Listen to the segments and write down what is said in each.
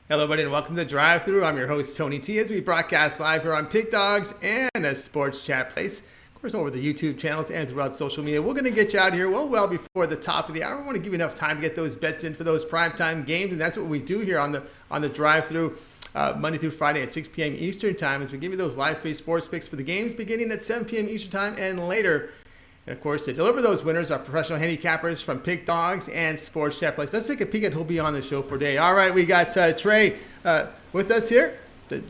Hello, everybody, and welcome to Drive Thru. I'm your host, Tony T, as we broadcast live here on Pig Dogs and a Sports Chat Place. Of course, over the YouTube channels and throughout social media. We're going to get you out here well before the top of the hour. We want to give you enough time to get those bets in for those primetime games, and that's what we do here on the Drive Thru Monday through Friday at 6 p.m. Eastern Time, as we give you those live free sports picks for the games beginning at 7 p.m. Eastern Time and later. And, of course, to deliver those winners are professional handicappers from Pig Dogs and Sports Chat Place. Let's take a peek at who'll be on the show for today. All right, we got Trey with us here.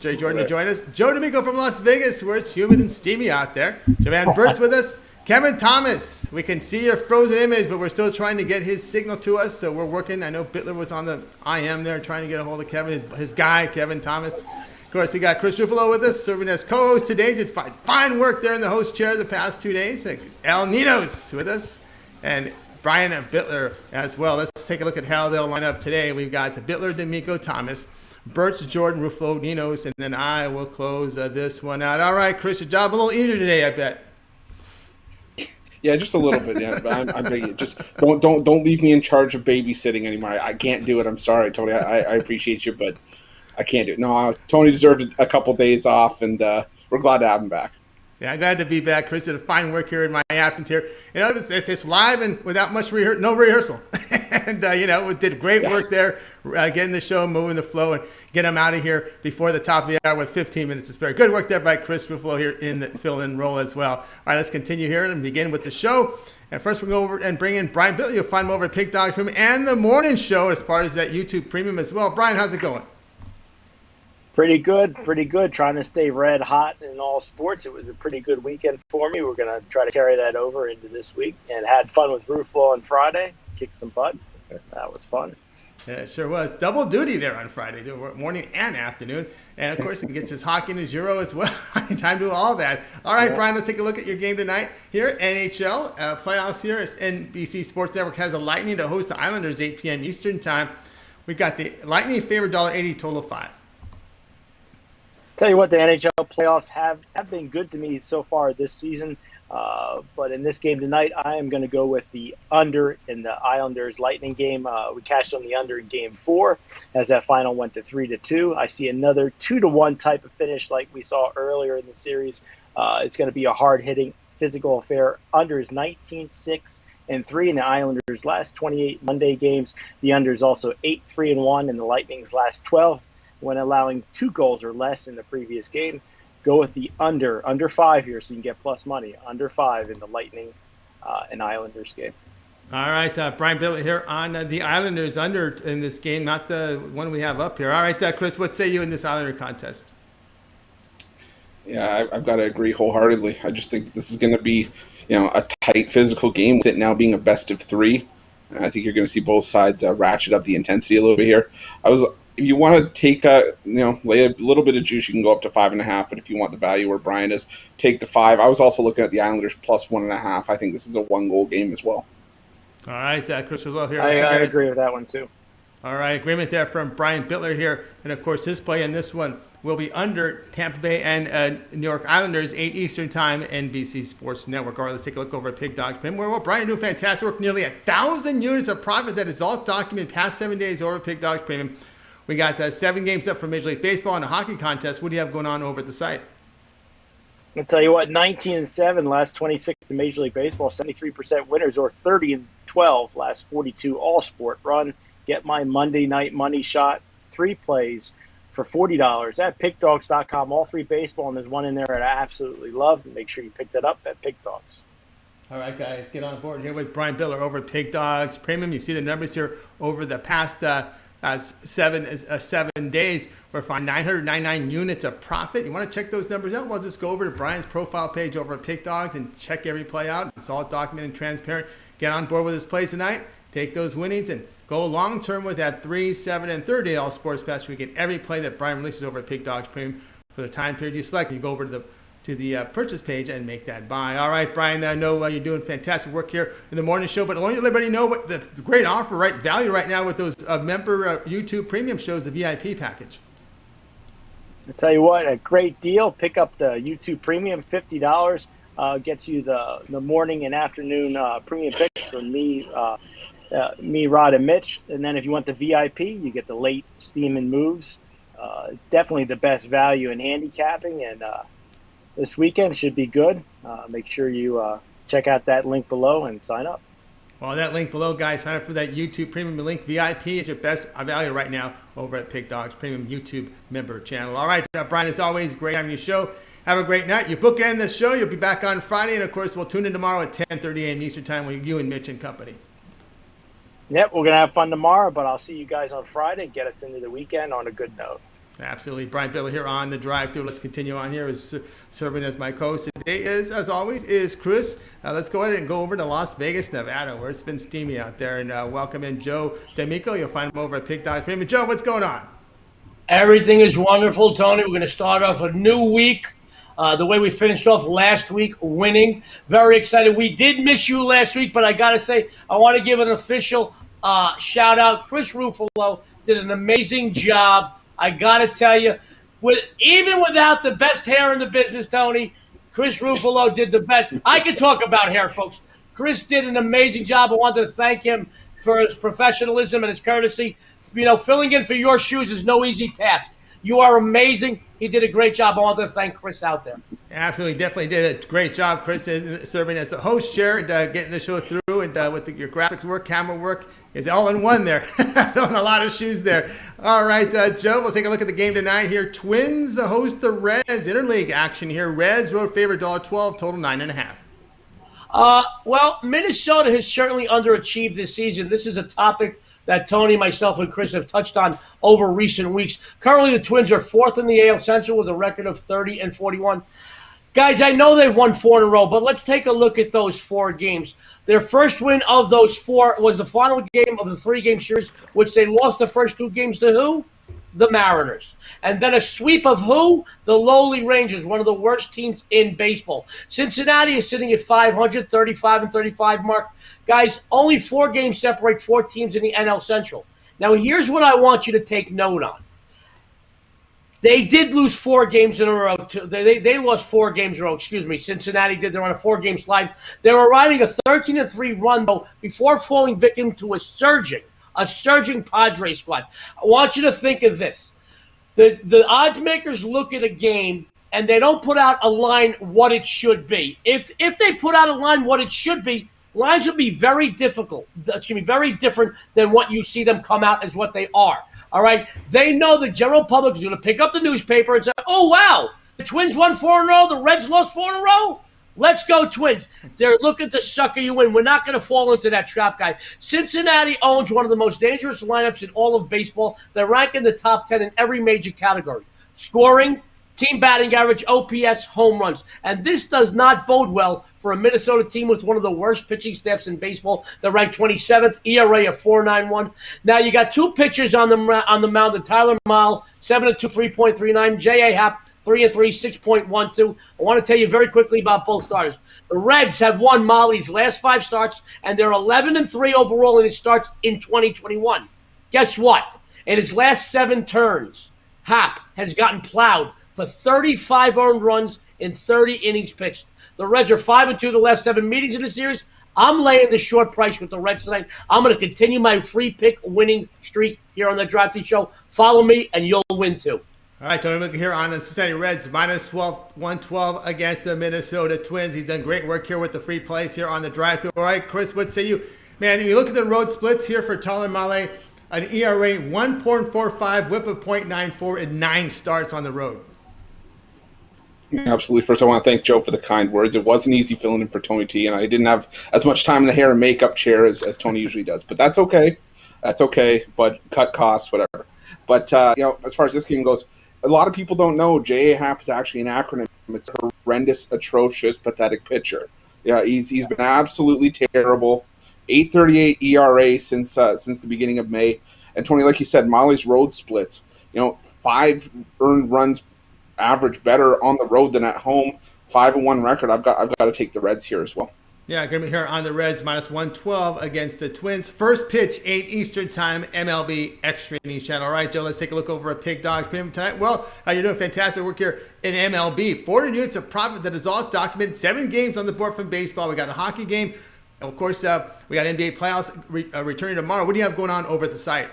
Trey Jordan to join us. Joe D'Amico from Las Vegas, where it's humid and steamy out there. Jovan Burts with us. Kevin Thomas. We can see your frozen image, but we're still trying to get his signal to us, so we're working. I know Bitler was on the IM there trying to get a hold of Kevin, his guy, Kevin Thomas. Of course, we got Chris Ruffalo with us, serving as co-host today. Did fine work there in the host chair the past 2 days. Ninos with us, and Brian and Bitler as well. Let's take a look at how they'll line up today. We've got Bitler, D'Amico, Thomas, Burts, Jordan, Ruffalo, Ninos, and then I will close this one out. All right, Chris, your job a little easier today, I bet. Yeah, just a little bit. Yeah, I'm begging. Just don't leave me in charge of babysitting anymore. I can't do it. I'm sorry, Tony. I appreciate you, but I can't do it. No, Tony deserved a couple days off, and we're glad to have him back. Yeah, I'm glad to be back. Chris did a fine work here in my absence here. You know, it's live and without much no rehearsal. And, we did great work there, getting the show, moving the flow, and get him out of here before the top of the hour with 15 minutes to spare. Good work there by Chris Ruffalo here in the fill-in role as well. All right, let's continue here and begin with the show. And first we'll go over and bring in Brian Bitler. You'll find him over at Pig Dogs Premium and the morning show as part of that YouTube Premium as well. Brian, how's it going? Pretty good. Trying to stay red hot in all sports. It was a pretty good weekend for me. We're going to try to carry that over into this week, and had fun with Ruffalo on Friday. Kicked some butt. That was fun. Yeah, it sure was. Double duty there on Friday, morning and afternoon. And, of course, he gets his hockey and his Euro as well. Time to do all that. All right, Brian, let's take a look at your game tonight. Here, NHL playoffs here. NBC Sports Network has the Lightning to host the Islanders 8 p.m. Eastern Time. We got the Lightning favored $1.80, total of 5. Tell you what, the NHL playoffs have been good to me so far this season. But in this game tonight, I am going to go with the under in the Islanders Lightning game. We cashed on the under in Game 4 as that final went to 3-2. I see another 2-1 type of finish like we saw earlier in the series. It's going to be a hard-hitting, physical affair. Under is 19-6-3 in the Islanders' last 28 Monday games. The under is also 8-3-1 in the Lightning's last 12. When allowing 2 goals or less in the previous game. Go with the under 5 here so you can get plus money. Under 5 in the Lightning and Islanders game. All right, Brian Bitler here on the Islanders under in this game, not the one we have up here. All right, Chris, what say you in this Islander contest? Yeah, I've got to agree wholeheartedly. I just think this is going to be, a tight physical game with it now being a best of 3. I think you're going to see both sides ratchet up the intensity a little bit here. If you want to take lay a little bit of juice, you can go up to 5.5. But if you want the value where Brian is, take the 5. I was also looking at the Islanders plus 1.5. I think this is a 1-goal game as well. All right, Chris Ruffalo here. I agree with that one too. All right, agreement there from Brian Bitler here, and of course his play in this one will be under Tampa Bay and New York Islanders 8 Eastern Time, NBC Sports Network. All right, let's take a look over at Pig Dogs Premium, where Brian doing fantastic work, nearly 1,000 units of profit that is all documented past 7 days over at Pig Dogs Premium. We got 7 games up for Major League Baseball and a hockey contest. What do you have going on over at the site? I'll tell you what, 19-7 last 26 in Major League Baseball, 73% winners, or 30-12 last 42 all-sport run. Get my Monday night money shot, 3 plays for $40 at pickdogs.com. All 3 baseball, and there's one in there that I absolutely love. Make sure you pick that up at Pig Dogs. All right, guys, get on board here with Brian Bitler over at Pig Dogs Premium. You see the numbers here over the past 7 days. We're finding 999 units of profit. You want to check those numbers out? Well, just go over to Brian's profile page over at Pig Dogs and check every play out. It's all documented and transparent. Get on board with his plays tonight. Take those winnings and go long term with that 3, 7, and 30 all sports bets. We get every play that Brian releases over at Pig Dogs Premium for the time period you select. You go over to the purchase page and make that buy. All right, Brian, I know you're doing fantastic work here in the morning show, but I want you to let everybody know what the great offer, value right now with those member YouTube premium shows, the VIP package. I'll tell you what, a great deal. Pick up the YouTube premium, $50. Gets you the morning and afternoon premium picks from me me, Rod, and Mitch. And then if you want the VIP, you get the late steam and moves. Definitely the best value in handicapping. And this weekend should be good. Make sure you check out that link below and sign up. Well, that link below, guys, sign up for that YouTube Premium link. VIP is your best value right now over at Pig Dogs Premium YouTube member channel. All right, Brian, as always, great having you show. Have a great night. You bookend this show. You'll be back on Friday. And, of course, we'll tune in tomorrow at 10:30 a.m. Eastern Time with you and Mitch and company. Yep, we're going to have fun tomorrow, but I'll see you guys on Friday. Get us into the weekend on a good note. Absolutely. Brian Bitler here on the drive-thru. Let's continue on here. Serving as my co-host today is, as always, is Chris. Let's go ahead and go over to Las Vegas, Nevada, where it's been steamy out there. And welcome in Joe D'Amico. You'll find him over at Pig Dogs Premium. Joe, what's going on? Everything is wonderful, Tony. We're going to start off a new week. The way we finished off last week, winning. Very excited. We did miss you last week, but I got to say, I want to give an official shout out. Chris Ruffalo did an amazing job. I got to tell you, even without the best hair in the business, Tony, Chris Ruffalo did the best. I could talk about hair, folks. Chris did an amazing job. I wanted to thank him for his professionalism and his courtesy. You know, filling in for your shoes is no easy task. You are amazing. He did a great job. I want to thank Chris out there. Absolutely. Definitely did a great job, Chris, serving as a host chair and getting the show through. And with your graphics work, camera work, is all in one there. Filling a lot of shoes there. All right, Joe, we'll take a look at the game tonight here. Twins host the Reds. Interleague action here. Reds road favorite $1.12, total 9.5. Well, Minnesota has certainly underachieved this season. This is a topic that Tony, myself, and Chris have touched on over recent weeks. Currently, the Twins are fourth in the AL Central with a record of 30-41. Guys, I know they've won 4 in a row, but let's take a look at those 4 games. Their first win of those 4 was the final game of the 3-game series, which they lost the first 2 games to who? The Mariners. And then a sweep of who? The lowly Rangers, one of the worst teams in baseball. Cincinnati is sitting at 500, 35-35 mark. Guys, only 4 games separate 4 teams in the NL Central. Now, here's what I want you to take note on. They did lose 4 games in a row. They lost 4 games in a row. Cincinnati did. They're on a 4-game slide. They were riding a 13-3 run, though, before falling victim to a surging Padres squad. I want you to think of this. The odds makers look at a game, and they don't put out a line what it should be. If they put out a line what it should be, lines will be very difficult. It's going to be very different than what you see them come out as what they are. All right? They know the general public is going to pick up the newspaper and say, oh, wow, the Twins won 4 in a row, the Reds lost 4 in a row? Let's go, Twins. They're looking to sucker you in. We're not going to fall into that trap, guy. Cincinnati owns one of the most dangerous lineups in all of baseball. They're ranked in the top 10 in every major category. Scoring, team batting average, OPS, home runs. And this does not bode well for a Minnesota team with one of the worst pitching staffs in baseball. They're ranked 27th, ERA of 4.91. Now, you got 2 pitchers on the mound, and Tyler Mahle, 7-2, 3.39. J.A. Happ, 3-3, 6.12. I want to tell you very quickly about both starters. The Reds have won Mahle's last 5 starts, and they're 11-3 overall in his starts in 2021. Guess what? In his last 7 turns, Happ has gotten plowed for 35 earned runs in 30 innings pitched. The Reds are 5-2 the last 7 meetings in the series. I'm laying the short price with the Reds tonight. I'm going to continue my free pick winning streak here on the Drive-Thru Show. Follow me, and you'll win too. All right, Tony, look here on the Cincinnati Reds, minus 112 against the Minnesota Twins. He's done great work here with the free plays here on the drive-thru. All right, Chris, what say you? Man, you look at the road splits here for Tyler Mahle, an ERA 1.45, whip of .94 in 9 starts on the road. Absolutely. First, I want to thank Joe for the kind words. It wasn't easy filling in for Tony T, and I didn't have as much time in the hair and makeup chair as Tony usually does. But that's okay. That's okay. But cut costs, whatever. But, as far as this game goes, a lot of people don't know J.A. Happ is actually an acronym. It's a horrendous, atrocious, pathetic pitcher. Yeah, he's been absolutely terrible. 8.38 ERA since the beginning of May. And, Tony, like you said, Mahle's road splits. 5 earned runs average better on the road than at home. 5-1 record. I've got to take the Reds here as well. Yeah, going to be here on the Reds, minus 112 against the Twins. First pitch, 8 Eastern time, MLB Extra Innings channel. All right, Joe, let's take a look over at Pig Dogs Premium tonight. Well, you're doing fantastic work here in MLB. 400 units of profit that is all documented. 7 games on the board from baseball. We got a hockey game, And of course, we got NBA playoffs returning tomorrow. What do you have going on over at the site?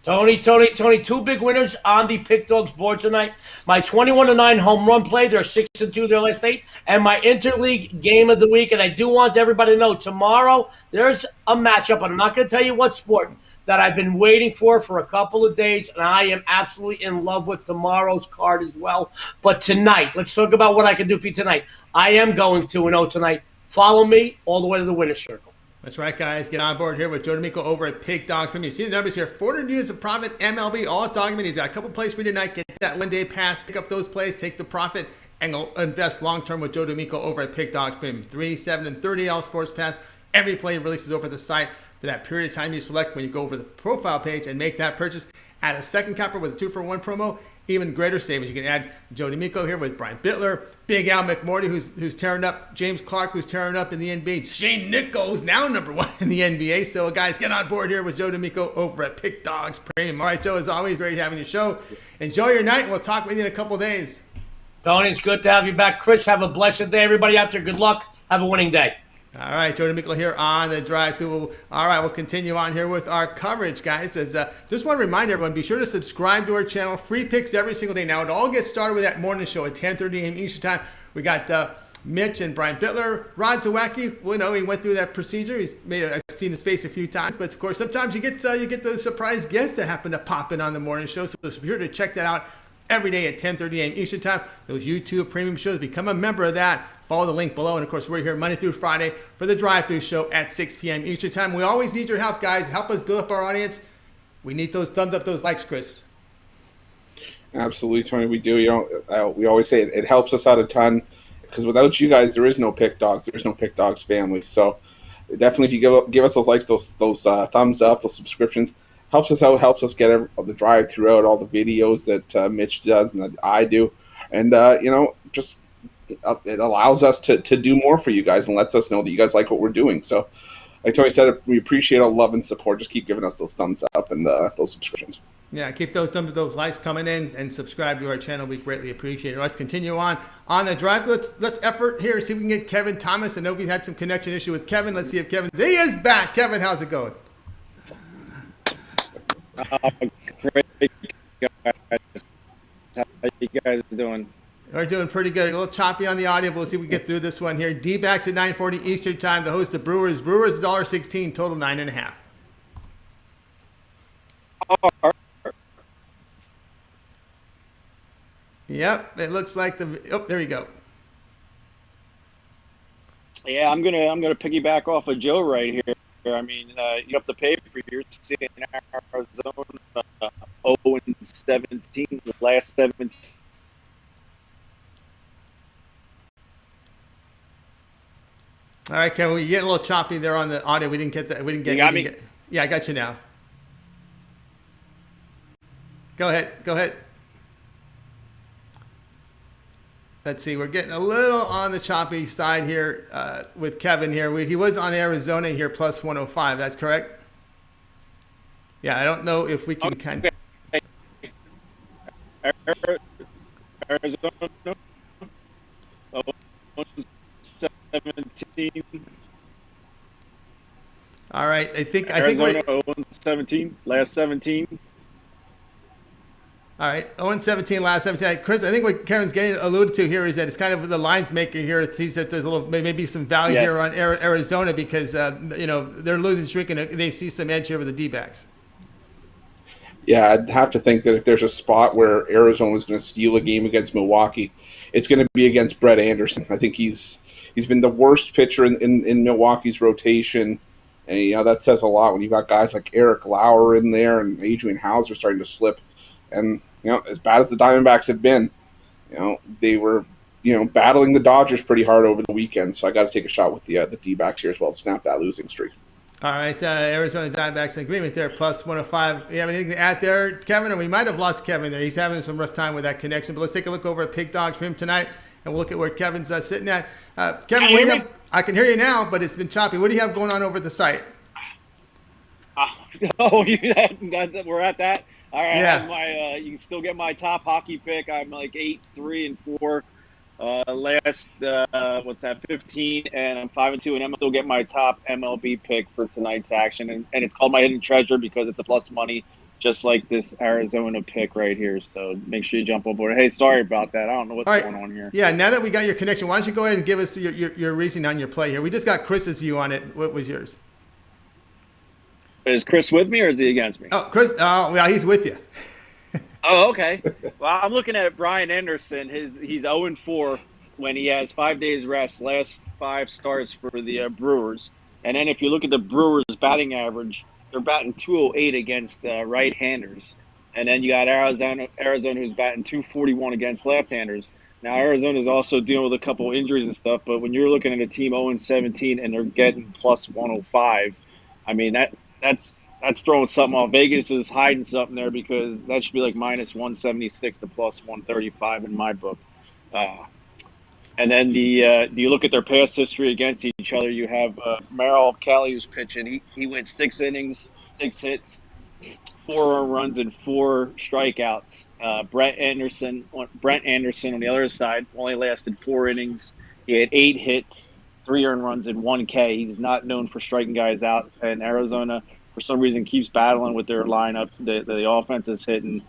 Tony, two big winners on the Pick Dogs board tonight. My 21-9 home run play, they're 6-2 their last 8, and my interleague game of the week. And I do want everybody to know tomorrow there's a matchup, and I'm not going to tell you what sport, that I've been waiting for a couple of days, and I am absolutely in love with tomorrow's card as well. But tonight, let's talk about what I can do for you tonight. I am going 2-0 tonight. Follow me all the way to the winner's circle. That's right, guys. Get on board here with Joe D'Amico over at Pick Dogs Premium. You see the numbers here. 400 units of profit, MLB, all at Dogman. He's got a couple plays for you tonight. Get that one-day pass. Pick up those plays. Take the profit and go invest long-term with Joe D'Amico over at Pick Dogs Premium. 3, 7, and 30 All Sports Pass. Every play releases over the site for that period of time you select when you go over the profile page and make that purchase. Add a second capper with a 2-for-1 promo. Even greater savings. You can add Joe D'Amico here with Brian Bitler, Big Al McMorty, who's tearing up, James Clark, who's tearing up in the NBA, Shane Nichols, now #1 in the NBA. So, guys, get on board here with Joe D'Amico over at Pick Dogs Premium. All right, Joe, as always, great having your show. Enjoy your night, and we'll talk with you in a couple days. Tony, it's good to have you back. Chris, have a blessed day. Everybody out there, good luck. Have a winning day. All right, Joe D'Amico here on the drive-thru. All right, we'll continue on here with our coverage, guys. Just want to remind everyone, be sure to subscribe to our channel. Free picks every single day. Now, it all gets started with that morning show at 10:30 a.m. Eastern Time. We got Mitch and Brian Bitler. Rod Zawacki, well, he went through that procedure. I've seen his face a few times, but of course, sometimes you get those surprise guests that happen to pop in on the morning show. So be sure to check that out every day at 10:30 a.m. Eastern Time. Those YouTube premium shows, become a member of that. Follow the link below. And, of course, we're here Monday through Friday for the drive-thru show at 6 p.m. Eastern Time. We always need your help, guys. Help us build up our audience. We need those thumbs up, those likes, Chris. Absolutely, Tony. We do. We always say it helps us out a ton because without you guys, there is no Pick Dogs. There is no Pick Dogs family. So definitely, if you give us those likes, those thumbs up, those subscriptions, helps us out, helps us get the drive throughout all the videos that Mitch does and that I do. And, just it allows us to do more for you guys and lets us know that you guys like what we're doing. So like Tony said, we appreciate all love and support. Just keep giving us those thumbs up and those subscriptions. Yeah, keep those likes coming in and subscribe to our channel. We greatly appreciate it. Let's continue on the drive. Let's effort here, see if we can get Kevin Thomas. I know we had some connection issue with Kevin. Let's see if he is back. Kevin, how's it going? Great, guys. How you guys doing? We're doing pretty good. A little choppy on the audio, but we'll see if we get through this one here. D-backs at 9:40 Eastern Time to host the Brewers. Brewers $1.16, total 9.5. Yep, it looks like there you go. Yeah, I'm gonna piggyback off of Joe right here. I mean, you have to pay for your seeing Arizona 0-17, the last 17. All right, Kevin, we get a little choppy there on the audio. We didn't get that. Yeah, I got you now. Go ahead. Let's see. We're getting a little on the choppy side here with Kevin here. He was on Arizona here plus 105. That's correct? Yeah, I don't know if we can kind of. Arizona 17. All right, I think Arizona 0-17, last 17. All right, 0-17, last 17. Chris, I think what Kevin's getting alluded to here is that it's kind of the lines maker here. It sees that there's a little maybe some value here on Arizona because they're losing streak and they see some edge here with the D-backs. Yeah, I'd have to think that if there's a spot where Arizona was going to steal a game against Milwaukee, it's going to be against Brett Anderson. I think he's been the worst pitcher in Milwaukee's rotation, and that says a lot when you've got guys like Eric Lauer in there and Adrian Hauser starting to slip. And as bad as the Diamondbacks have been, they were battling the Dodgers pretty hard over the weekend. So I got to take a shot with the D-backs here as well to snap that losing streak. All right, Arizona Diamondbacks in agreement there, plus 105. You have anything to add there, Kevin? Or we might have lost Kevin there. He's having some rough time with that connection. But let's take a look over at Pig Dogs for him tonight, and we'll look at where Kevin's sitting at. Kevin, what do you have? I can hear you now, but it's been choppy. What do you have going on over at the site? We're at that? All right, yeah. you can still get my top hockey pick. I'm like 8-3-4. Last, what's that, 15, and I'm 5-2, and I'm still getting my top MLB pick for tonight's action. And it's called my hidden treasure because it's a plus money, just like this Arizona pick right here. So make sure you jump on board. Hey, sorry about that. I don't know what's going on here. Yeah, now that we got your connection, why don't you go ahead and give us your reasoning on your play here? We just got Chris's view on it. What was yours? Is Chris with me or is he against me? Oh, Chris, well, he's with you. Oh, okay. Well, I'm looking at Brian Anderson. He's 0-4 when he has 5 days rest. Last 5 starts for the Brewers. And then if you look at the Brewers' batting average, they're batting 208 against right-handers. And then you got Arizona who's batting 241 against left-handers. Now, Arizona's also dealing with a couple injuries and stuff, but when you're looking at a team 0-17 and they're getting plus 105, I mean, that's throwing something off. Vegas is hiding something there because that should be like minus 176 to plus 135 in my book. And then you look at their past history against each other. You have Merrill Kelly who's pitching. He went 6 innings, 6 hits, 4 earned runs, and 4 strikeouts. Brent Anderson on the other side only lasted 4 innings. He had 8 hits, 3 earned runs, and 1 K. He's not known for striking guys out. And Arizona, for some reason, keeps battling with their lineup. The offense is hitting.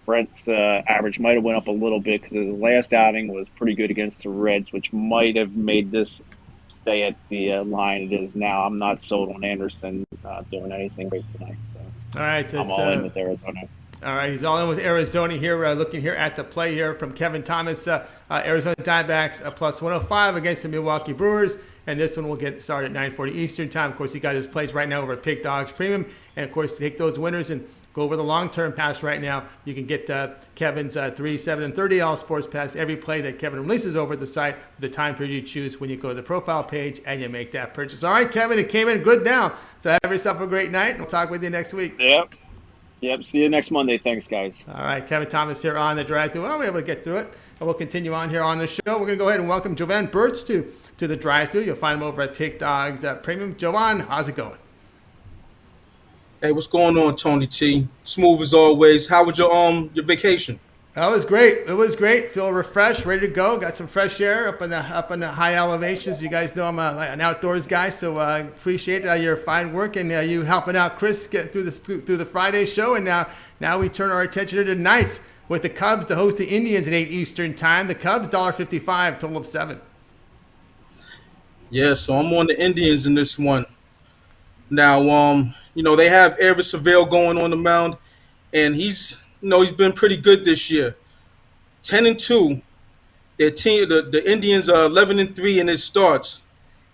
Brent's average might have went up a little bit because his last outing was pretty good against the Reds, which might have made this stay at the line it is now. I'm not sold on Anderson doing anything great tonight. So all right, I'm all in with Arizona. All right, he's all in with Arizona here. Looking here at the play here from Kevin Thomas. Arizona Diamondbacks plus 105 against the Milwaukee Brewers. And this one will get started at 9:40 Eastern time. Of course, he got his plays right now over at Pick Dogs Premium. And, of course, to take those winners and go over the long-term pass right now, you can get Kevin's 3, 7, and 30 all sports pass every play that Kevin releases over at the site for the time period you choose when you go to the profile page and you make that purchase. All right, Kevin, it came in good now. So have yourself a great night. We'll talk with you next week. Yep. See you next Monday. Thanks, guys. All right, Kevin Thomas here on the drive-thru. Well, we're able to get through it. And we'll continue on here on the show. We're going to go ahead and welcome Jovan Burts to the drive-thru. You'll find him over at Pick Dogs Premium. Jovan, how's it going? Hey, what's going on, Tony T? Smooth as always. How was your vacation? That was great. It was great. Feel refreshed, ready to go. Got some fresh air up in the high elevations. You guys know I'm an outdoors guy, so appreciate your fine work and you helping out Chris get through the Friday show. And now we turn our attention to tonight with the Cubs to host the Indians at 8 Eastern time. The Cubs $1.55, total of 7. Yeah, so I'm on the Indians in this one. Now, they have Eric Seville going on the mound, and he's been pretty good this year. 10-2. Their team, the Indians are 11-3 in his starts,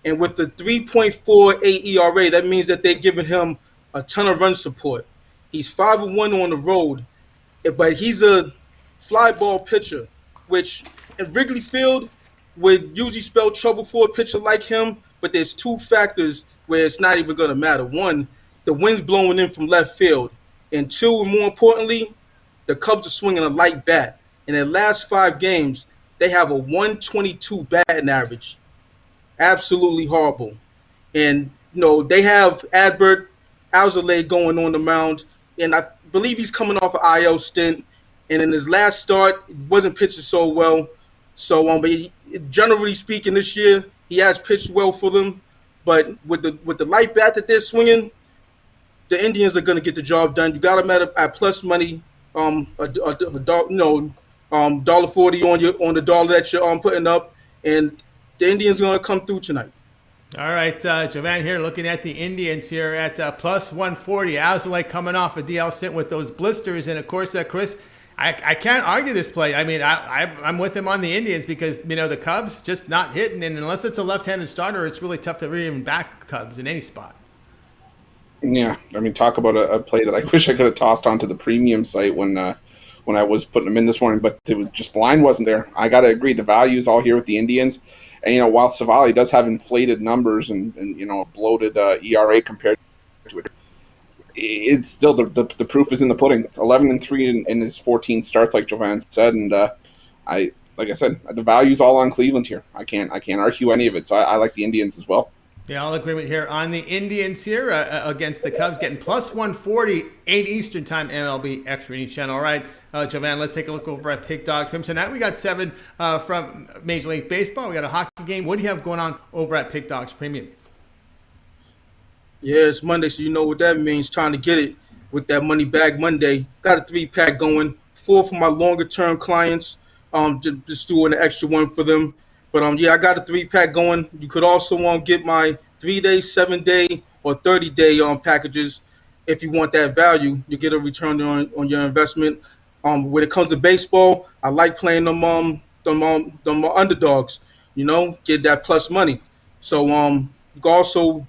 and with the 3.48 ERA, that means that they're giving him a ton of run support. He's 5-1 on the road, but he's a fly ball pitcher, which in Wrigley Field would usually spell trouble for a pitcher like him. But there's 2 factors where it's not even going to matter. 1, the wind's blowing in from left field. And 2, and more importantly, the Cubs are swinging a light bat. In their last 5 games, they have a 122 batting average. Absolutely horrible. And, they have Adbert Alzolay going on the mound. And I believe he's coming off an IL stint. And in his last start, he wasn't pitching so well. So, but generally speaking, this year, he has pitched well for them. But with the light bat that they're swinging, the Indians are going to get the job done. You got them at plus money, $1.40 on the dollar that you're putting up, and the Indians are going to come through tonight. All right, Jovan here looking at the Indians here at plus 140. Alzolay coming off a DL stint with those blisters, and of course, Chris, I can't argue this play. I mean, I'm with him on the Indians because, the Cubs just not hitting. And unless it's a left-handed starter, it's really tough to really even back Cubs in any spot. Yeah, I mean, talk about a play that I wish I could have tossed onto the premium site when I was putting them in this morning, but it was just the line wasn't there. I got to agree. The value is all here with the Indians. And, while Savali does have inflated numbers and a bloated ERA compared to it, it's still the proof is in the pudding. 11-3 in his 14 starts, like Jovan said, and like I said, the value's all on Cleveland here. I can't argue any of it. So I like the Indians as well. Yeah, all agreement here on the Indians here against the Cubs, getting plus 140, 8 Eastern time, MLB Extra Inning Channel. All right, Jovan, let's take a look over at Pick Dogs. From tonight, we got 7 from Major League Baseball. We got a hockey game. What do you have going on over at Pick Dogs Premium? Yeah, it's Monday, so you know what that means. Trying to get it with that Money Bag Monday. Got a 3-pack going. 4 for my longer-term clients. Just doing an extra one for them. But yeah, I got a 3-pack going. You could also get my 3-day, 7-day, or 30-day packages. If you want that value, you get a return on your investment. When it comes to baseball, I like playing them underdogs. Get that plus money. So you can also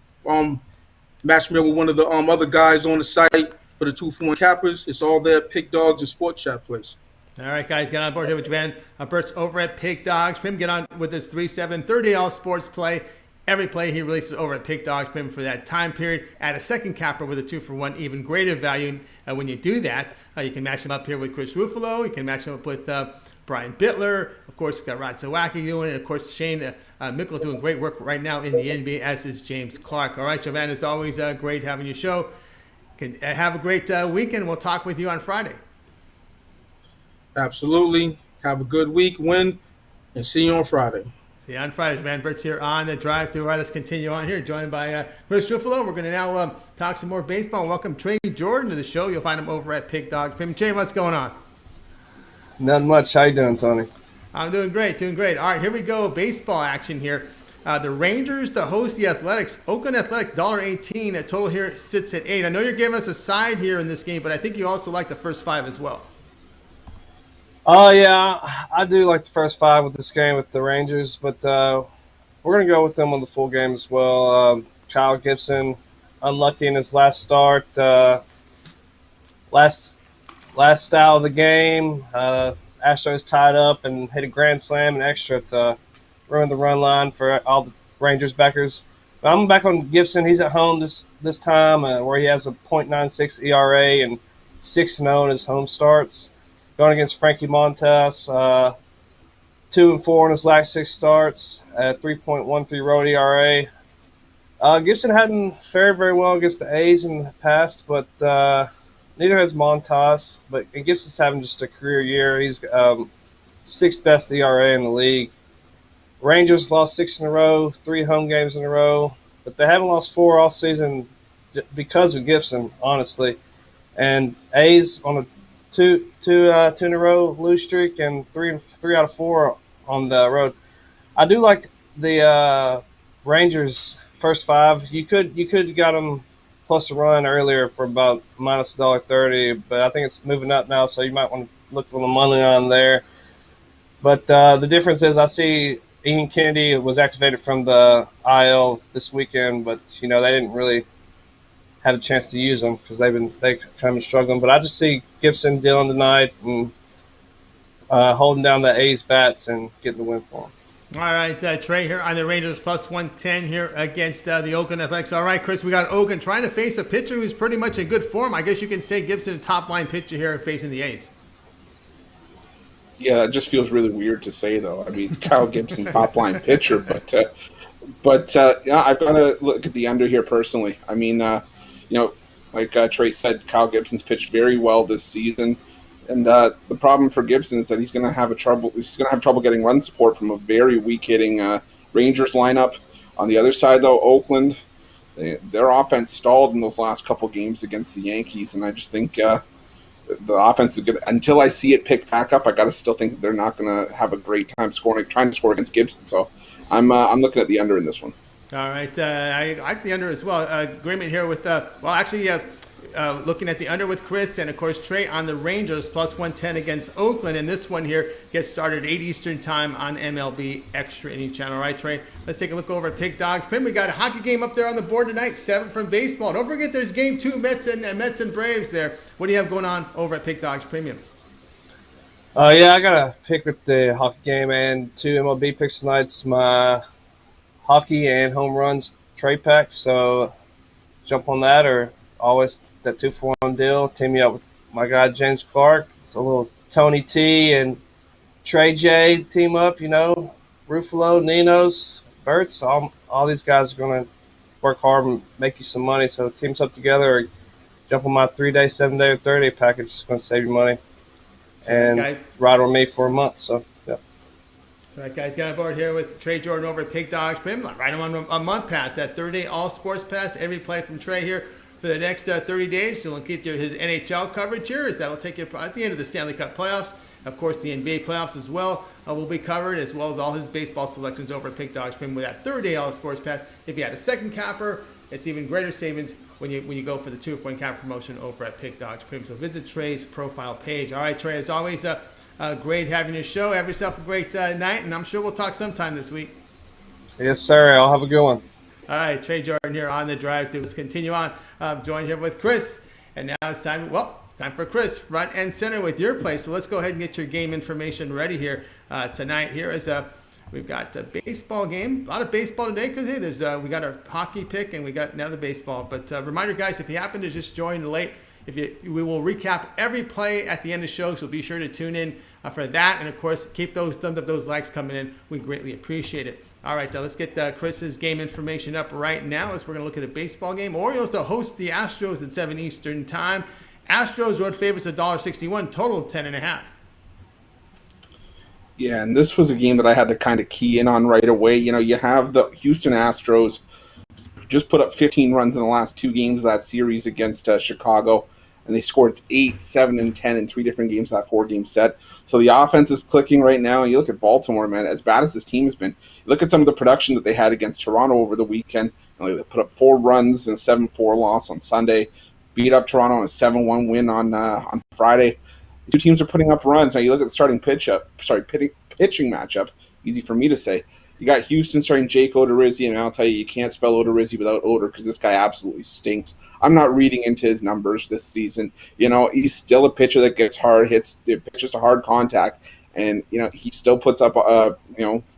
match me up with one of the other guys on the site for the 2-for-1 cappers. It's all there at Pick Dogs and Sports Chat Place. All right, guys, get on board here with Jovan Burts over at Pick Dogs. Prim, get on with this 3-7 30 all sports play. Every play he releases over at Pick Dogs Prim for that time period. Add a second capper with a 2-for-1, even greater value. When you do that, you can match him up here with Chris Ruffalo. You can match him up with Brian Bitler. Of course, we've got Rod Zawacki doing it. And, of course, Shane Mickle doing great work right now in the NBA, as is James Clark. All right, Jovan, it's always great having your show. Have a great weekend. We'll talk with you on Friday. Absolutely. Have a good week, win, and see you on Friday. See you on Friday. Jovan Burts here on the drive-thru. All right, let's continue on here. Joined by Chris Ruffalo. We're going to now talk some more baseball. Welcome Trey Jordan to the show. You'll find him over at Pick Dogs. Trey, what's going on? Not much. How you doing, Tony? I'm doing great, doing great. All right, here we go. Baseball action here. The Rangers to host the Athletics. Oakland Athletics, $1.18. A total here sits at 8. I know you're giving us a side here in this game, but I think you also like the first 5 as well. Oh, yeah. I do like the first 5 with this game with the Rangers, but we're going to go with them on the full game as well. Kyle Gibson, unlucky in his last start. Last style of the game, Astros tied up and hit a grand slam and extra to ruin the run line for all the Rangers backers. But I'm back on Gibson. He's at home this time, where he has a .96 ERA and 6-0 in his home starts. Going against Frankie Montas, 2-4 in his last 6 starts, at 3.13 road ERA. Gibson hadn't fared very well against the A's in the past, but neither has Montas. But Gibson's having just a career year. He's 6th best ERA in the league. Rangers lost 6 in a row, 3 home games in a row, but they haven't lost 4 all season because of Gibson, honestly. And A's on a two in a row lose streak and 3 out of 4 on the road. I do like the Rangers first 5. You could have got them plus a run earlier for about minus $1.30, but I think it's moving up now, so you might want to look for the money on there. But the difference is I see Ian Kennedy was activated from the IL this weekend, but they didn't really have a chance to use them because they kind of been struggling. But I just see Gibson dealing tonight and holding down the A's bats and getting the win for them. All right, Trey here on the Rangers plus 110 here against the Oakland Athletics. All right, Chris, we got Oakland trying to face a pitcher who's pretty much in good form. I guess you can say Gibson a top-line pitcher here facing the A's. Yeah, it just feels really weird to say, though. I mean, Kyle Gibson, top-line pitcher, but yeah, I've got to look at the under here personally. I mean, like Trey said, Kyle Gibson's pitched very well this season, and the problem for Gibson is that he's going to have trouble getting run support from a very weak-hitting Rangers lineup. On the other side, though, Oakland, their offense stalled in those last couple games against the Yankees, and I just think the offense is good. Until I see it pick back up, I got to still think that they're not going to have a great time trying to score against Gibson. So I'm looking at the under in this one. All right, I like the under as well. Agreement here with looking at the under with Chris and of course Trey on the Rangers plus 110 against Oakland, and this one here gets started 8 Eastern time on MLB Extra Inning Channel. All right, Trey, let's take a look over at Pick Dogs. We got a hockey game up there on the board tonight. 7 from baseball. Don't forget, there's game 2, Mets and Braves there. What do you have going on over at Pick Dogs Premium? Yeah, I got a pick with the hockey game and 2 MLB picks tonight. It's my hockey and home runs trade pack, so jump on that, or always that 2-for-1 deal. Team me up with my guy James Clark. It's a little Tony T and Trey J team up, Ruffalo, Ninos, Burts. All these guys are going to work hard and make you some money. So team us up together or jump on my 3-day, 7-day, or 30-day package. It's going to save you money and ride with me for a month. So, yeah. All right, guys, got on board here with Trey Jordan over at Pig Dogs. Right on a month pass, that 30-day all sports pass. Every play from Trey here for the next 30 days. So we'll keep his NHL coverage here. As that'll take you at the end of the Stanley Cup playoffs. Of course, the NBA playoffs as well will be covered, as well as all his baseball selections over at Pig Dogs with that 30-day all sports pass. If you had a second capper, it's even greater savings when you go for the 2-point cap promotion over at Pig Dogs Premium. So visit Trey's profile page. All right, Trey, as always, great having your show. Have yourself a great night, and I'm sure we'll talk sometime this week. Yes, sir. I'll have a good one. All right, Trey Jordan here on the drive. Let's continue on. Joined here with Chris, and now it's time for Chris, front and center with your play. So let's go ahead and get your game information ready here tonight. Here is we've got a baseball game. A lot of baseball today because, hey, we got our hockey pick and we got now the baseball. But reminder, guys, if you happen to just join late, we will recap every play at the end of the show, so be sure to tune in for that. And, of course, keep those thumbs up, those likes coming in. We greatly appreciate it. All right, let's get Chris's game information up right now as we're going to look at a baseball game. Orioles to host the Astros at 7 Eastern time. Astros road favorites $1.61, total 10.5. Yeah, and this was a game that I had to kind of key in on right away. You have the Houston Astros just put up 15 runs in the last 2 games of that series against Chicago, and they scored 8, 7, and 10 in 3 different games that 4-game set. So the offense is clicking right now. And you look at Baltimore, man, as bad as this team has been, you look at some of the production that they had against Toronto over the weekend. They put up 4 runs and a 7-4 loss on Sunday, beat up Toronto on a 7-1 win on Friday. The 2 teams are putting up runs. Now you look at the starting pitching matchup, easy for me to say. You got Houston starting Jake Odorizzi, and I'll tell you can't spell Odorizzi without Odor because this guy absolutely stinks. I'm not reading into his numbers this season. He's still a pitcher that gets hard hits, pitches to hard contact, and he still puts up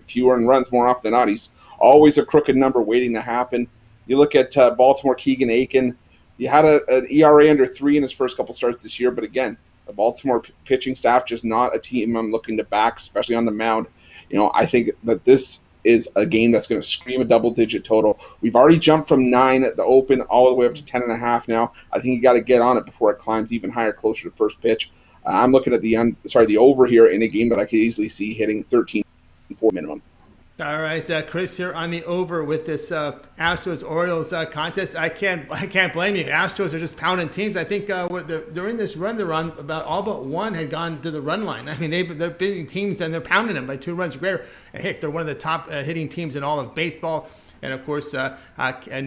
fewer runs more often than not. He's always a crooked number waiting to happen. You look at Baltimore, Keegan Aiken. He had an ERA under 3 in his first couple starts this year, but again, the Baltimore pitching staff just not a team I'm looking to back, especially on the mound. I think that this is a game that's going to scream a double-digit total. We've already jumped from 9 at the open all the way up to 10.5 now. I think you got to get on it before it climbs even higher, closer to first pitch. I'm looking at the over here in a game that I could easily see hitting 13-4 minimum. All right, Chris here on the over with this Astros-Orioles contest. I can't blame you. Astros are just pounding teams. I think during this run they're on, about all but one had gone to the run line. I mean, they're beating teams and they're pounding them by 2 runs or greater. And heck, they're one of the top hitting teams in all of baseball. And, of course, no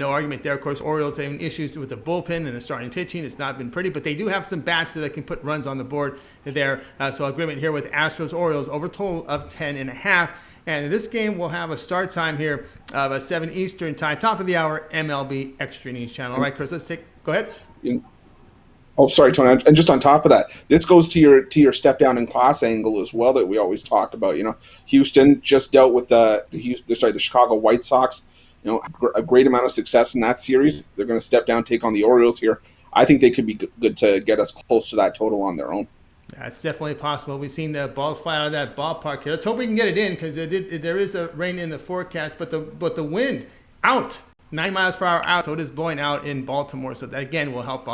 argument there. Of course, Orioles having issues with the bullpen and the starting pitching. It's not been pretty, but they do have some bats that can put runs on the board there. So agreement here with Astros-Orioles over total of 10.5. And this game will have a start time here of 7 Eastern time, top of the hour, MLB Extra Innings channel. All right, Chris, go ahead. Oh, sorry, Tony. And just on top of that, this goes to your step down in class angle as well that we always talk about. Houston just dealt with the Chicago White Sox. A great amount of success in that series. They're going to step down, take on the Orioles here. I think they could be good to get us close to that total on their own. That's definitely possible. We've seen the balls fly out of that ballpark here. Let's hope we can get it in because there is a rain in the forecast, but the wind out, 9 miles per hour out, so it is blowing out in Baltimore. So that again will help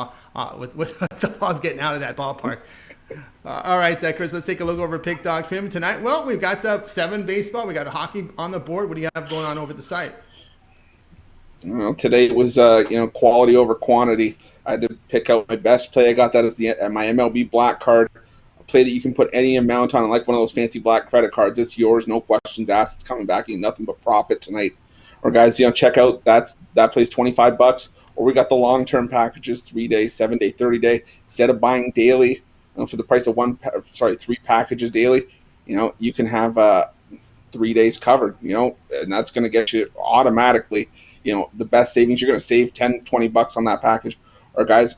with the balls getting out of that ballpark. All right, Chris, let's take a look over Pig Dogs for him tonight. Well, we've got 7 baseball. We got a hockey on the board. What do you have going on over the site? Well, today it was quality over quantity. I had to pick out my best play. I got that at my MLB black card. A play that you can put any amount on, like one of those fancy black credit cards. It's yours, no questions asked. It's coming back, nothing but profit tonight. Or guys, check out that plays $25. Or we got the long-term packages, 3-day, 7-day, 30-day. Instead of buying daily for the price of 3 packages daily, you can have 3 days covered. And that's going to get you automatically. The best savings. You're going to save $10, $20 on that package. Or guys,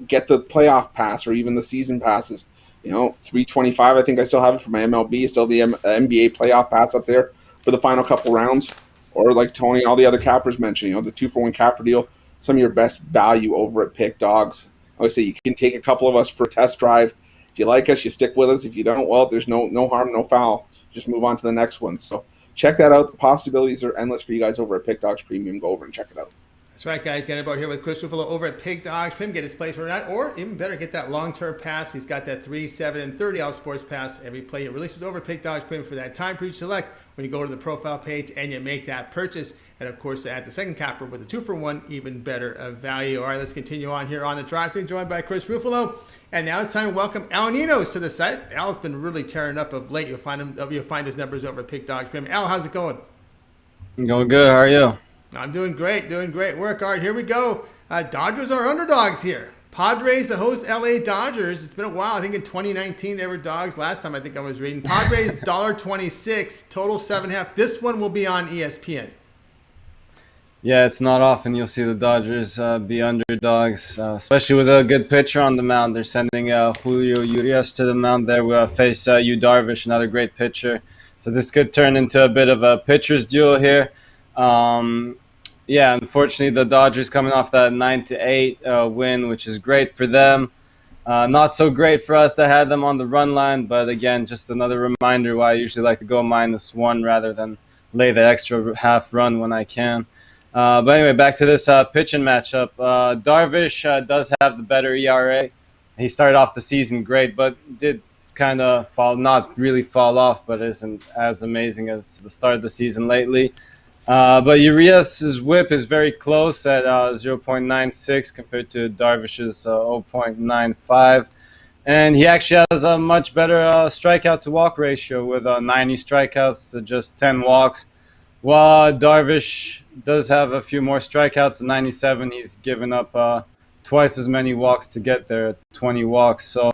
get the playoff pass or even the season passes. $325. I think I still have it for my MLB. Still the NBA playoff pass up there for the final couple rounds. Or like Tony and all the other cappers mentioned, the 2-for-1 capper deal. Some of your best value over at Pick Dogs. I would say you can take a couple of us for a test drive. If you like us, you stick with us. If you don't, well, there's no harm, no foul. Just move on to the next one. So check that out. The possibilities are endless for you guys over at Pick Dogs Premium. Go over and check it out. That's right, guys. Get about here with Chris Ruffalo over at Pig Dogs Premium. Get his plays for tonight, or even better, get that long-term pass. He's got that 3, 7, and 30 out sports pass. Every play he releases over at Pig Dogs Premium for that time for each select when you go to the profile page and you make that purchase. And of course, add the second capper with a 2-for-1, even better value. All right, let's continue on here on the drive-thru, joined by Chris Ruffalo. And now it's time to welcome Ninos to the site. Al's been really tearing up of late. You'll find his numbers over at Pig Dogs Premium. Al, how's it going? I'm going good. How are you? I'm doing great work. All right, here we go. Dodgers are underdogs here. Padres, the host LA Dodgers. It's been a while. I think in 2019 they were dogs. Last time I think I was reading. Padres $1.26, total 7.5. This one will be on ESPN. Yeah, it's not often you'll see the Dodgers be underdogs, especially with a good pitcher on the mound. They're sending Julio Urias to the mound there. We'll face Yu Darvish, another great pitcher. So this could turn into a bit of a pitcher's duel here. Yeah, unfortunately, the Dodgers coming off that 9-8 win, which is great for them. Not so great for us that had them on the run line, but again, just another reminder why I usually like to go -1 rather than lay the extra half run when I can. But anyway, back to this pitching matchup. Darvish does have the better ERA. He started off the season great, but did kind of not really fall off, but isn't as amazing as the start of the season lately. But Urias' whip is very close at 0.96 compared to Darvish's 0.95. And he actually has a much better strikeout to walk ratio with 90 strikeouts to just 10 walks. While Darvish does have a few more strikeouts at 97, he's given up twice as many walks to get there at 20 walks. So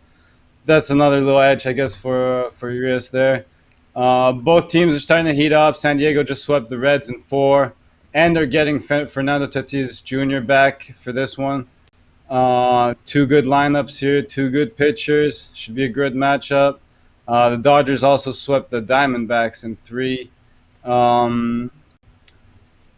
that's another little edge, I guess, for Urias there. Both teams are starting to heat up. San Diego just swept the Reds in 4, and they're getting Fernando Tatis Jr. back for this one. Two good lineups here, two good pitchers. Should be a good matchup. The Dodgers also swept the Diamondbacks in 3.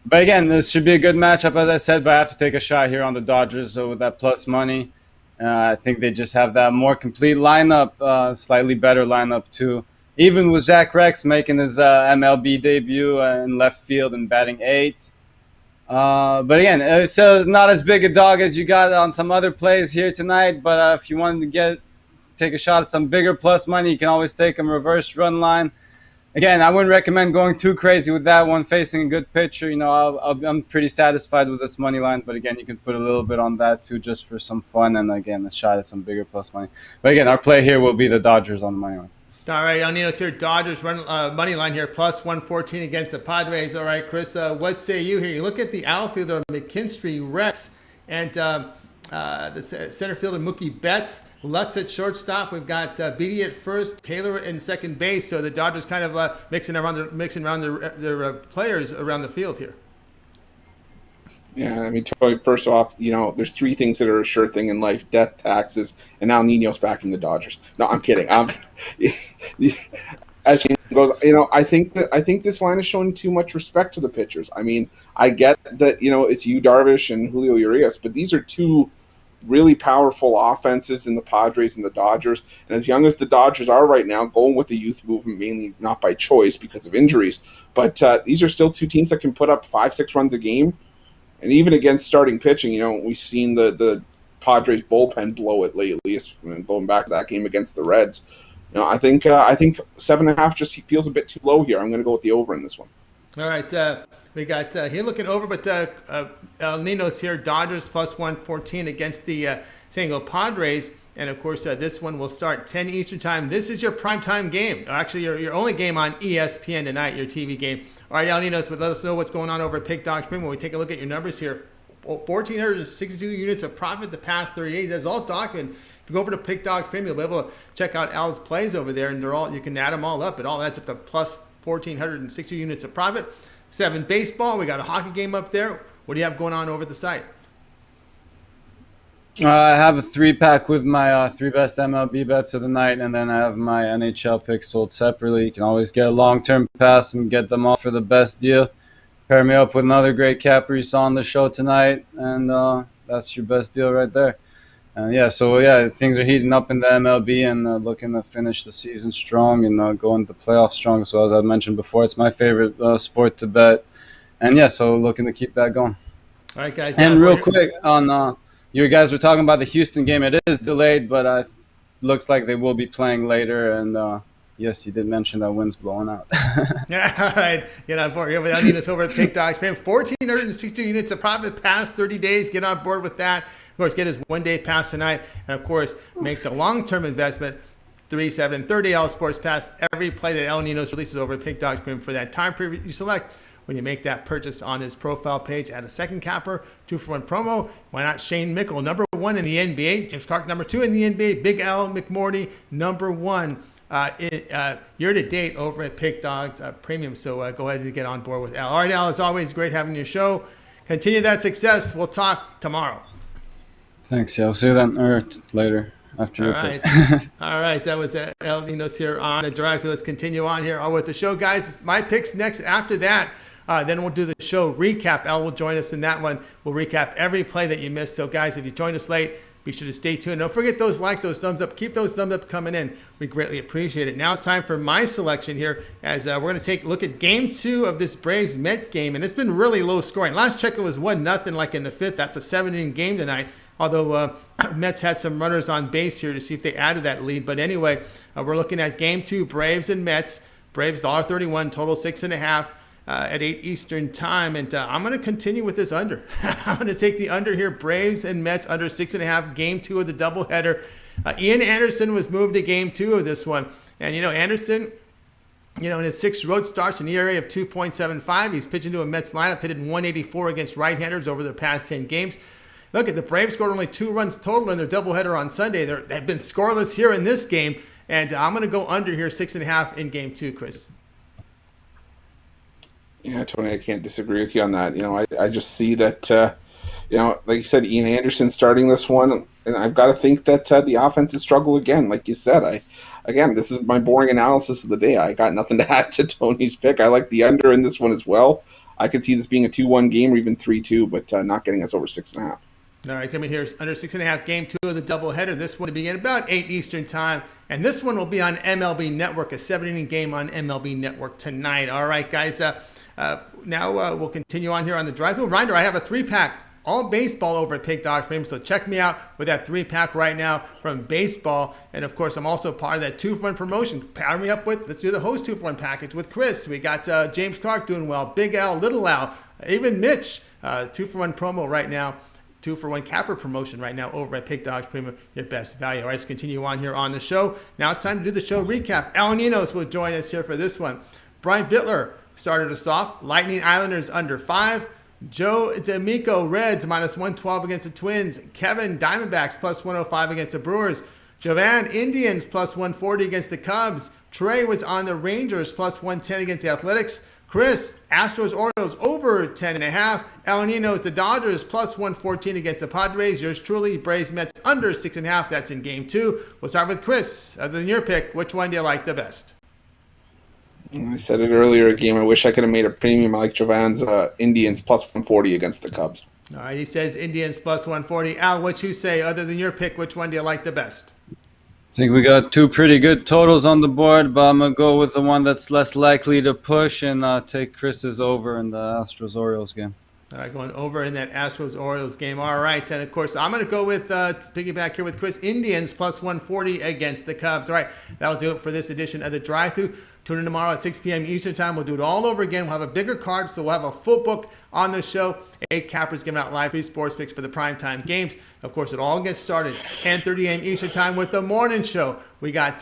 But again, this should be a good matchup, as I said, but I have to take a shot here on the Dodgers with that plus money. I think they just have that more complete lineup, slightly better lineup too. Even with Zach Rex making his MLB debut in left field and batting 8th. But again, it's not as big a dog as you got on some other plays here tonight. But if you wanted to take a shot at some bigger plus money, you can always take a reverse run line. Again, I wouldn't recommend going too crazy with that one, facing a good pitcher. You know, I'm pretty satisfied with this money line. But again, you can put a little bit on that too, just for some fun. And again, a shot at some bigger plus money. But again, our play here will be the Dodgers on the money line. All right, Ninos here. Dodgers money line here, plus 114 against the Padres. All right, Chris, what say you here? You look at the outfielder, McKinstry, Rex, and the center fielder, Mookie Betts. Lux at shortstop. We've got Beatty at first, Taylor in second base. So the Dodgers kind of mixing around their players around the field here. Yeah, I mean, first off, you know, there's 3 things that are a sure thing in life: death, taxes, and now Ninos backing the Dodgers. No, I'm kidding. As he goes, you know, I think this line is showing too much respect to the pitchers. I mean, I get that, you know, it's Yu Darvish and Julio Urias, but these are 2 really powerful offenses in the Padres and the Dodgers. And as young as the Dodgers are right now, going with the youth movement, mainly not by choice because of injuries, but these are still 2 teams that can put up 5-6 runs a game. And even against starting pitching, you know, we've seen the Padres bullpen blow it lately, going back to that game against the Reds. You know, I think 7.5 just feels a bit too low here. I'm going to go with the over in this one. All right, we got here looking over, but Ninos here, Dodgers plus 114 against the San Diego Padres. And, of course, this one will start 10 Eastern time. This is your primetime game. Actually, your only game on ESPN tonight, your TV game. All right, Ninos, let us know what's going on over at Pig Dogs Premium. When we take a look at your numbers here, 1,462 units of profit the past 30 days. That's all documented. If you go over to Pig Dogs Premium, you'll be able to check out Al's plays over there, and you can add them all up. It all adds up to plus 1,460 units of profit. 7 baseball. We got a hockey game up there. What do you have going on over at the site? I have a 3-pack with my 3 best MLB bets of the night, and then I have my NHL picks sold separately. You can always get a long-term pass and get them all for the best deal. Pair me up with another great capper you saw on the show tonight, and that's your best deal right there. Things are heating up in the MLB and looking to finish the season strong and go into the playoffs strong. So as I mentioned before, it's my favorite sport to bet. And so looking to keep that going. All right, guys. And real quick on you guys were talking about the Houston game. It is delayed, but looks like they will be playing later. And yes, you did mention that wind's blowing out. Yeah, all right. Get on board here with Ninos over at Pick Dogs. 1,462 units of profit past 30 days. Get on board with that. Of course, get his one-day pass tonight. And, of course, make the long-term investment 3, 7, 30 L Sports Pass. Every play that El Ninos releases over at Pick Dogs for that time period you select. When you make that purchase on his profile page, add a second capper, 2-for-1 promo. Why not Shane Mickle, number 1 in the NBA. James Clark, number 2 in the NBA. Big L McMorty, number 1 year-to-date over at Pick Dogs Premium. So go ahead and get on board with Al. All right, Al, as always, great having your show. Continue that success. We'll talk tomorrow. Thanks. Yeah, I'll see you then or later after your pick. All right. That was El Ninos here on the drive. So let's continue on here with the show, guys. My picks next after that. Then we'll do the show recap. El will join us in that one. We'll recap every play that you missed. So, guys, if you joined us late, be sure to stay tuned. Don't forget those likes, those thumbs up. Keep those thumbs up coming in. We greatly appreciate it. Now it's time for my selection here as we're going to take a look at Game 2 of this Braves-Met game. And it's been really low scoring. Last check, it was 1-0 like in the fifth. That's a 7-inning game tonight. Although Mets had some runners on base here to see if they added that lead. But anyway, we're looking at Game 2, Braves and Mets. Braves $1.31, total 6.5. At 8 Eastern time, and I'm going to continue with this under. I'm going to take the under here, Braves and Mets under 6.5, Game 2 of the doubleheader. Ian Anderson was moved to Game 2 of this one, and Anderson, in his 6 road starts, an ERA of 2.75. He's pitching to a Mets lineup, hitted 184 against right-handers over their past 10 games. Look at the Braves scored only 2 runs total in their doubleheader on Sunday. They've been scoreless here in this game, and I'm going to go under here, 6.5 in Game 2, Chris. Yeah, Tony, I can't disagree with you on that. I just see that, like you said, Ian Anderson starting this one, and I've got to think that the offense has struggled again. Like you said, this is my boring analysis of the day. I got nothing to add to Tony's pick. I like the under in this one as well. I could see this being a 2-1 game or even 3-2, but not getting us over 6.5. All right, coming here under 6.5, Game 2 of the doubleheader. This one will begin about 8 Eastern time, and this one will be on MLB Network, a 7-inning game on MLB Network tonight. All right, guys. Now we'll continue on here on the drive-through. Reminder, I have a 3-pack all baseball over at Pick Dogs Premium, so check me out with that 3-pack right now from baseball. And of course, I'm also part of that 2-for-1 promotion. Power me up with, let's do the host 2-for-1 package with Chris. We got James Clark doing well, Big L, Little L, even Mitch, 2-for-1 promo right now. 2-for-1 capper promotion right now over at Pick Dogs Premium, your best value. All right, let's continue on here on the show. Now it's time to do the show recap. El Ninos will join us here for this one. Brian Bitler started us off. Lightning Islanders under 5. Joe D'Amico Reds minus 112 against the Twins. Kevin Diamondbacks plus 105 against the Brewers. Jovan Indians plus 140 against the Cubs. Trey was on the Rangers plus 110 against the Athletics. Chris, Astros Orioles over 10.5. El Ninos, the Dodgers plus 114 against the Padres. Yours truly, Braves Mets under 6.5. That's in Game 2. We'll start with Chris. Other than your pick, which one do you like the best? I said it earlier, a game I wish I could have made a premium. I like Jovan's Indians plus 140 against the Cubs. All right, he says Indians plus 140. Al, what you say? Other than your pick, which one do you like the best? I think we got 2 pretty good totals on the board, but I'm going to go with the one that's less likely to push and take Chris's over in the Astros-Orioles game. All right, going over in that Astros-Orioles game. All right, and of course, I'm going to go with, piggyback here with Chris, Indians plus 140 against the Cubs. All right, that'll do it for this edition of the Drive-Thru. Tune in tomorrow at 6 p.m. Eastern time. We'll do it all over again. We'll have a bigger card, so we'll have a full book on the show. 8 cappers giving out live free sports picks for the primetime games. Of course, it all gets started 10:30 a.m. Eastern time with the morning show. We've got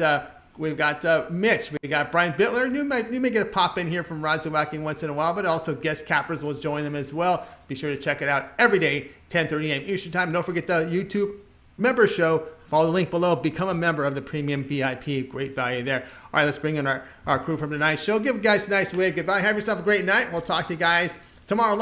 Mitch. We got Brian Bitler. You may get a pop in here from Rod Zawacki once in a while, but also guest cappers will join them as well. Be sure to check it out every day, 10:30 a.m. Eastern time. Don't forget the YouTube member show. Follow the link below. Become a member of the Premium VIP. Great value there. All right, let's bring in our crew from tonight's show. Give guys a nice wave. Goodbye. Have yourself a great night. We'll talk to you guys tomorrow.